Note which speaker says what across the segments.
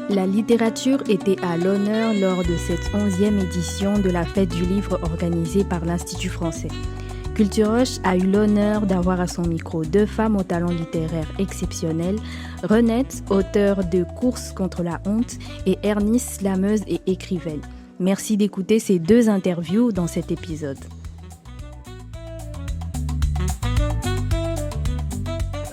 Speaker 1: La littérature était à l'honneur lors de cette 11e édition de la Fête du livre organisée par l'Institut français. Culture Rush a eu l'honneur d'avoir à son micro deux femmes au talent littéraire exceptionnel, Renette, auteure de Course contre la honte, et Ernice, slameuse et écrivaine. Merci d'écouter ces deux interviews dans cet épisode.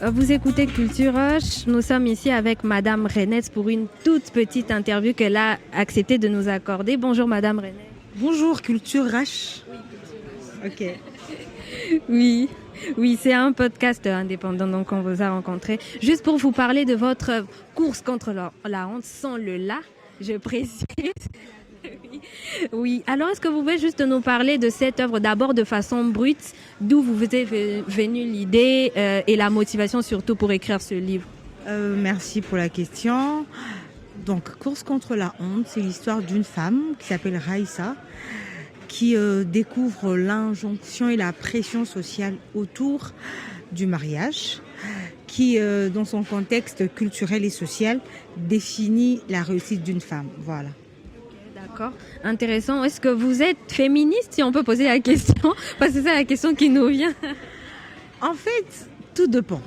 Speaker 1: Vous écoutez Culture Rush. Nous sommes ici avec Madame Renette pour une toute petite interview qu'elle a accepté de nous accorder. Bonjour Madame Renette.
Speaker 2: Bonjour Culture Rush.
Speaker 1: Oui, Culture Rush. Ok. Oui, c'est un podcast indépendant, donc on vous a rencontré. Juste pour vous parler de votre course contre la honte, sans le « la », je précise. Oui, alors est-ce que vous pouvez juste nous parler de cette œuvre d'abord de façon brute, d'où vous est venue l'idée et la motivation surtout pour écrire ce livre?
Speaker 2: Merci pour la question. Donc, Course contre la honte, c'est l'histoire d'une femme qui s'appelle Raïssa, qui découvre l'injonction et la pression sociale autour du mariage, qui, dans son contexte culturel et social, définit la réussite d'une femme. Voilà.
Speaker 1: D'accord, intéressant. Est-ce que vous êtes féministe, si on peut poser la question? Parce que c'est la question qui nous vient.
Speaker 2: En fait, tout dépend.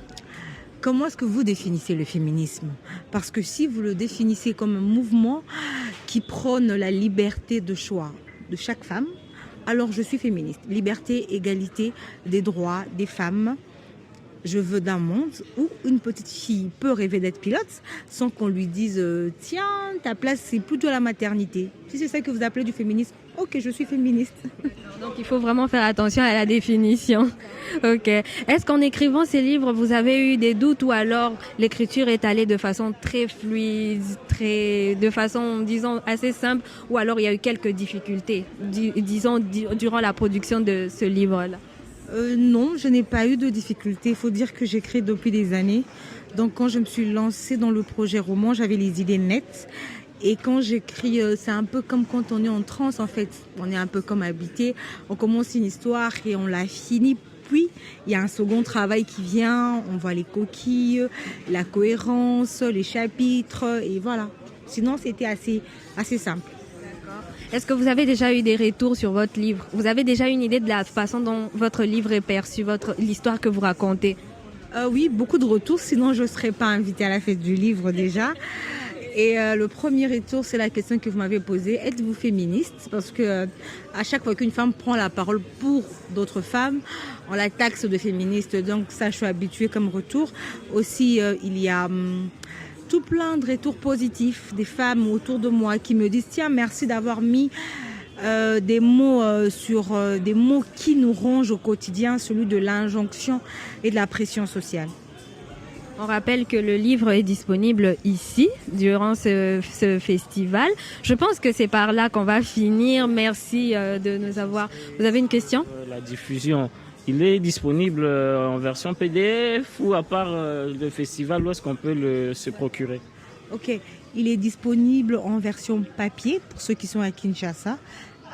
Speaker 2: Comment est-ce que vous définissez le féminisme? Parce que si vous le définissez comme un mouvement qui prône la liberté de choix de chaque femme, alors je suis féministe. Liberté, égalité des droits des femmes. Je veux d'un monde où une petite fille peut rêver d'être pilote sans qu'on lui dise « Tiens, ta place, c'est plutôt la maternité ». Si c'est ça que vous appelez du féminisme, ok, je suis féministe.
Speaker 1: Donc il faut vraiment faire attention à la définition. Ok. Est-ce qu'en écrivant ces livres, vous avez eu des doutes ou alors l'écriture est allée de façon très fluide, de façon, disons, assez simple, ou alors il y a eu quelques difficultés, disons, durant la production de ce livre-là?
Speaker 2: Non, je n'ai pas eu de difficultés. Il faut dire que j'écris depuis des années. Donc quand je me suis lancée dans le projet roman, j'avais les idées nettes. Et quand j'écris, c'est un peu comme quand on est en transe en fait. On est un peu comme habité. On commence une histoire et on la finit. Puis il y a un second travail qui vient. On voit les coquilles, la cohérence, les chapitres et voilà. Sinon c'était assez simple.
Speaker 1: Est-ce que vous avez déjà eu des retours sur votre livre? Vous avez déjà une idée de la façon dont votre livre est perçu, l'histoire que vous racontez?
Speaker 2: Oui, beaucoup de retours, sinon je ne serais pas invitée à la fête du livre déjà. Et le premier retour, c'est la question que vous m'avez posée. Êtes-vous féministe? Parce que à chaque fois qu'une femme prend la parole pour d'autres femmes, on la taxe de féministe. Donc ça, je suis habituée comme retour. Aussi, il y a tout plein de retours positifs des femmes autour de moi qui me disent « Tiens, merci d'avoir mis des mots sur des mots qui nous rongent au quotidien, celui de l'injonction et de la pression sociale. »
Speaker 1: On rappelle que le livre est disponible ici, durant ce festival. Je pense que c'est par là qu'on va finir. Merci de nous avoir... Vous avez une question?
Speaker 3: La diffusion, il est disponible en version PDF ou à part le festival, où est-ce qu'on peut se procurer?
Speaker 2: Ok, il est disponible en version papier pour ceux qui sont à Kinshasa,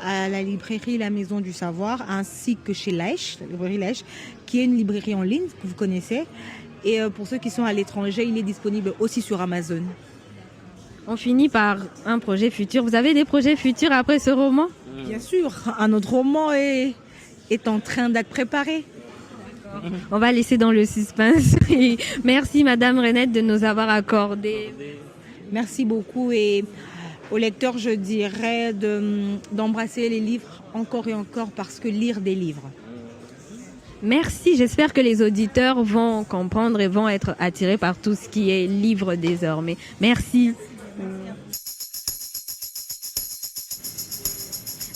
Speaker 2: à la librairie La Maison du Savoir, ainsi que chez Lèche, la librairie Lèche, qui est une librairie en ligne que vous connaissez. Et pour ceux qui sont à l'étranger, il est disponible aussi sur Amazon.
Speaker 1: On finit par un projet futur. Vous avez des projets futurs après ce roman?
Speaker 2: Bien sûr, un autre roman est en train d'être préparé.
Speaker 1: On va laisser dans le suspense. Merci Madame Renette de nous avoir accordé.
Speaker 2: Merci beaucoup et aux lecteurs, je dirais d'embrasser les livres encore et encore parce que lire des livres.
Speaker 1: Merci, j'espère que les auditeurs vont comprendre et vont être attirés par tout ce qui est livre désormais. Merci.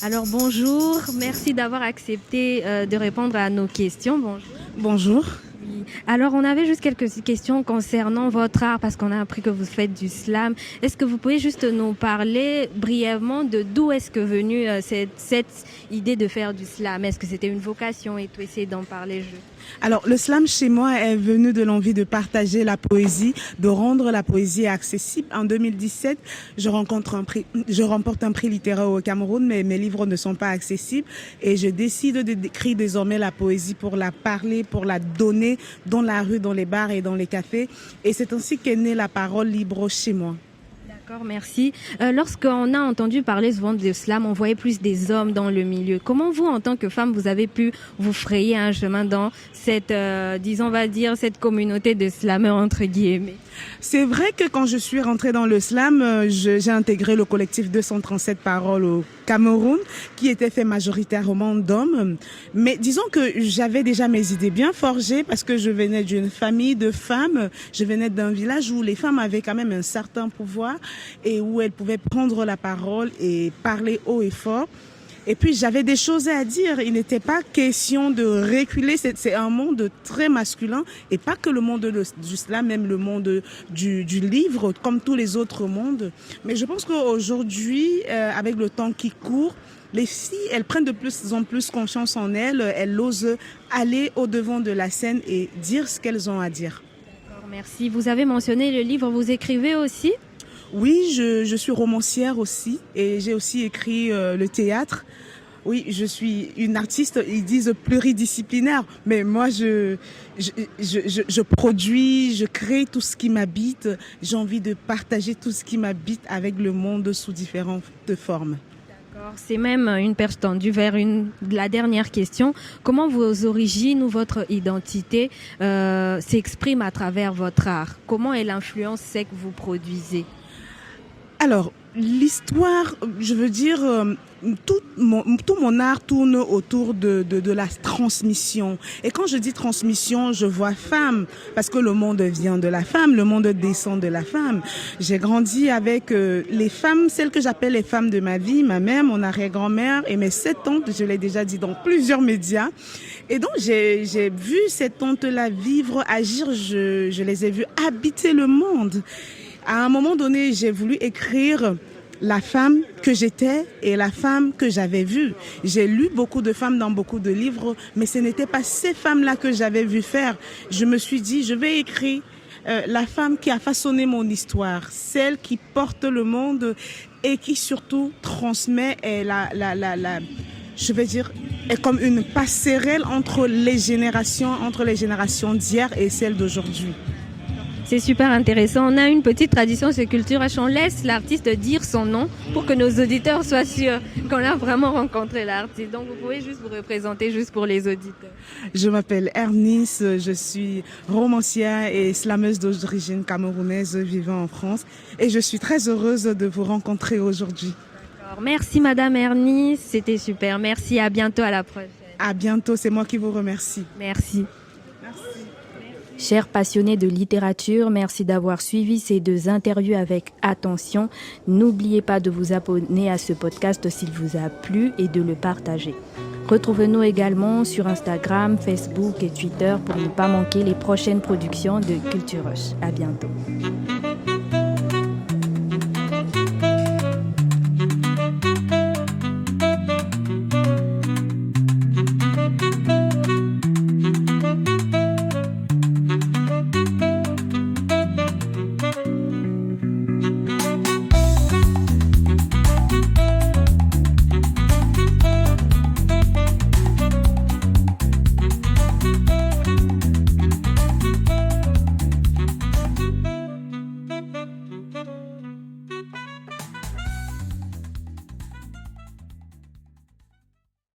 Speaker 1: Alors bonjour, merci d'avoir accepté de répondre à nos questions. Bonjour.
Speaker 4: Bonjour.
Speaker 1: Alors on avait juste quelques questions concernant votre art parce qu'on a appris que vous faites du slam. Est-ce que vous pouvez juste nous parler brièvement de d'où est-ce que venue cette idée de faire du slam? Est-ce que c'était une vocation et tout? Essayez d'en parler.
Speaker 4: Alors, le slam chez moi est venu de l'envie de partager la poésie, de rendre la poésie accessible. En 2017, je remporte un prix littéraire au Cameroun, mais mes livres ne sont pas accessibles et je décide d'écrire désormais la poésie pour la parler, pour la donner dans la rue, dans les bars et dans les cafés. Et c'est ainsi qu'est née la parole libre chez moi.
Speaker 1: D'accord, merci. Lorsqu'on a entendu parler souvent de slam, on voyait plus des hommes dans le milieu. Comment vous, en tant que femme, vous avez pu vous frayer un chemin dans cette, disons, on va dire, cette communauté de slameurs, entre guillemets?
Speaker 4: C'est vrai que quand je suis rentrée dans le slam, j'ai intégré le collectif 237 Paroles au Cameroun, qui était fait majoritairement d'hommes. Mais disons que j'avais déjà mes idées bien forgées parce que je venais d'une famille de femmes. Je venais d'un village où les femmes avaient quand même un certain pouvoir et où elles pouvaient prendre la parole et parler haut et fort. Et puis, j'avais des choses à dire. Il n'était pas question de reculer. C'est un monde très masculin et pas que le monde du slam, même le monde du livre, comme tous les autres mondes. Mais je pense qu'aujourd'hui, avec le temps qui court, les filles, elles prennent de plus en plus confiance en elles. Elles osent aller au-devant de la scène et dire ce qu'elles ont à dire.
Speaker 1: D'accord, merci. Vous avez mentionné le livre, vous écrivez aussi?
Speaker 4: Oui, je suis romancière aussi et j'ai aussi écrit le théâtre. Oui, je suis une artiste, ils disent pluridisciplinaire, mais moi je produis, je crée tout ce qui m'habite. J'ai envie de partager tout ce qui m'habite avec le monde sous différentes formes.
Speaker 1: D'accord, c'est même une perche tendue vers la dernière question. Comment vos origines ou votre identité s'expriment à travers votre art? Comment est l'influence que vous produisez?
Speaker 4: Alors, l'histoire, je veux dire, tout mon art tourne autour de la transmission. Et quand je dis transmission, je vois femme, parce que le monde vient de la femme, le monde descend de la femme. J'ai grandi avec les femmes, celles que j'appelle les femmes de ma vie, ma mère, mon arrière-grand-mère et mes 7 tantes, je l'ai déjà dit dans plusieurs médias. Et donc, j'ai vu ces tantes-là vivre, agir, je les ai vues habiter le monde. À un moment donné, j'ai voulu écrire la femme que j'étais et la femme que j'avais vue. J'ai lu beaucoup de femmes dans beaucoup de livres, mais ce n'était pas ces femmes-là que j'avais vu faire. Je me suis dit, je vais écrire la femme qui a façonné mon histoire, celle qui porte le monde et qui surtout transmet je vais dire, est comme une passerelle entre les générations d'hier et celles d'aujourd'hui.
Speaker 1: C'est super intéressant. On a une petite tradition chez Culture H. On laisse l'artiste dire son nom pour que nos auditeurs soient sûrs qu'on a vraiment rencontré l'artiste. Donc, vous pouvez juste vous représenter juste pour les auditeurs.
Speaker 4: Je m'appelle Ernice, je suis romancière et slameuse d'origine camerounaise vivant en France. Et je suis très heureuse de vous rencontrer aujourd'hui.
Speaker 1: D'accord. Merci Madame Ernice, c'était super. Merci, à bientôt, à la prochaine.
Speaker 4: À bientôt, c'est moi qui vous remercie.
Speaker 1: Merci. Chers passionnés de littérature, merci d'avoir suivi ces 2 interviews avec attention. N'oubliez pas de vous abonner à ce podcast s'il vous a plu et de le partager. Retrouvez-nous également sur Instagram, Facebook et Twitter pour ne pas manquer les prochaines productions de Culture Rush. À bientôt.